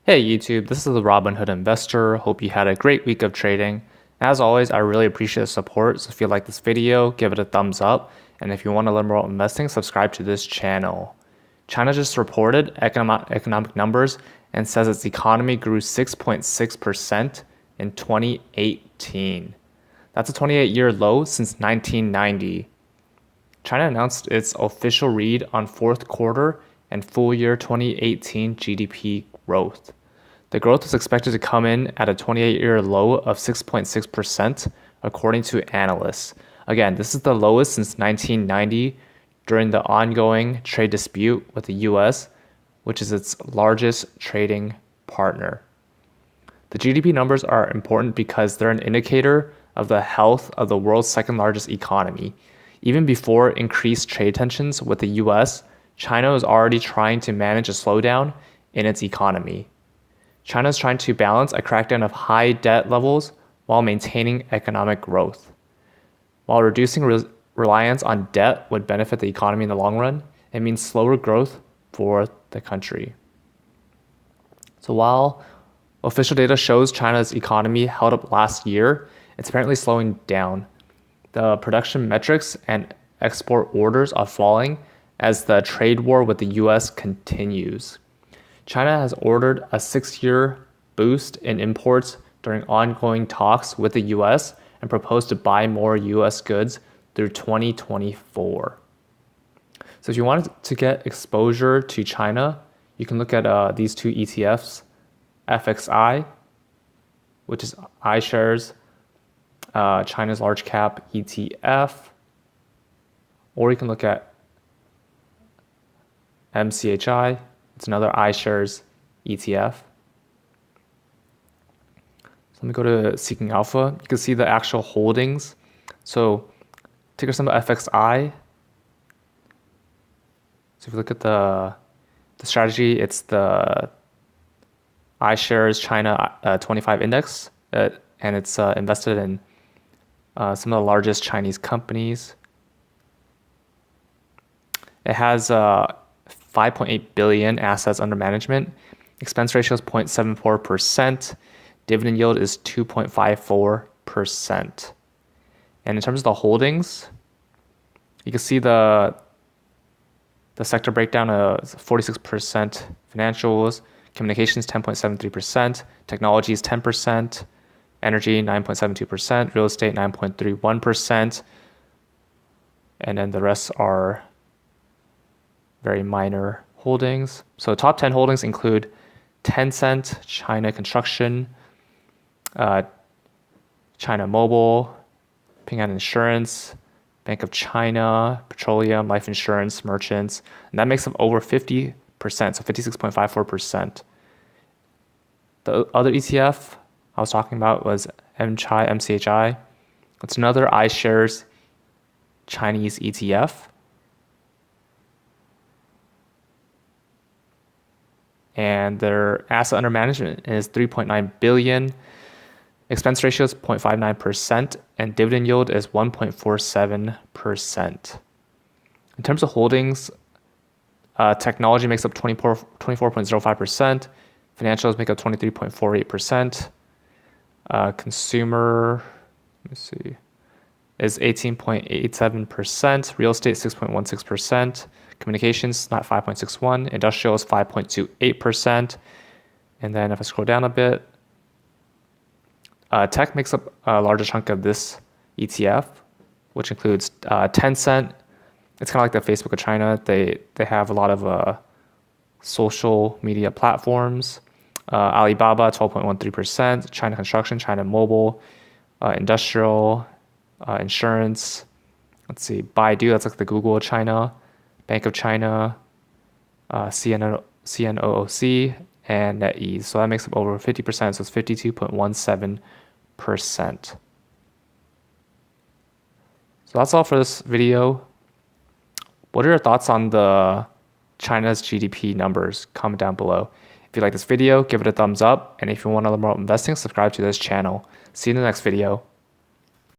Hey YouTube, this is the Robinhood investor. Hope you had a great week of trading. As always, I really appreciate the support. So if you like this video, give it a thumbs up. And if you want to learn more about investing, subscribe to this channel. China just reported economic numbers and says its economy grew 6.6% in 2018. That's a 28-year low since 1990. China announced its official read on fourth quarter and full year 2018 GDP growth. The growth is expected to come in at a 28-year low of 6.6%, according to analysts. Again, this is the lowest since 1990 during the ongoing trade dispute with the US, which is its largest trading partner. The GDP numbers are important because they're an indicator of the health of the world's second largest economy. Even before increased trade tensions with the US, China was already trying to manage a slowdown in its economy. China is trying to balance a crackdown of high debt levels while maintaining economic growth. While reducing reliance on debt would benefit the economy in the long run, it means slower growth for the country. So while official data shows China's economy held up last year, it's apparently slowing down. The production metrics and export orders are falling as the trade war with the US continues. China has ordered a 6-year boost in imports during ongoing talks with the US and proposed to buy more US goods through 2024. So if you wanted to get exposure to China, you can look at these two ETFs, FXI, which is iShares, China's large cap ETF, or you can look at MCHI. It's another iShares ETF. So let me go to Seeking Alpha. You can see the actual holdings. So ticker symbol FXI. So if you look at the strategy, it's the iShares China 25 index, and it's invested in some of the largest Chinese companies. It has 5.8 billion assets under management. Expense ratio is 0.74%. Dividend yield is 2.54%. And in terms of the holdings, you can see the sector breakdown of 46% financials, communications 10.73%, technology is 10%, energy 9.72%, real estate 9.31%, and then the rest are very minor holdings. So top 10 holdings include Tencent, China Construction, China Mobile, Ping An Insurance, Bank of China, Petroleum, Life Insurance, Merchants, and that makes up over 50%, so 56.54%. The other ETF I was talking about was MCHI. It's another iShares Chinese ETF. And their asset under management is 3.9 billion. Expense ratio is 0.59%, and dividend yield is 1.47%. In terms of holdings, technology makes up 24.05%. Financials make up 23.48%. Consumer, let me see, is 18.87%. Real estate 6.16%. Communications not 5.61%. Industrial is 5.28%. And then if I scroll down a bit, tech makes up a larger chunk of this ETF, which includes Tencent. It's kind of like the Facebook of China. They have a lot of social media platforms. Alibaba 12.13%. China Construction, China Mobile, Industrial, Insurance. Let's see, Baidu, that's like the Google of China. Bank of China, CNOOC, and NetEase. So that makes up over 50%, so it's 52.17%. So that's all for this video. What are your thoughts on the China's GDP numbers? Comment down below. If you like this video, give it a thumbs up. And if you want to learn more about investing, subscribe to this channel. See you in the next video.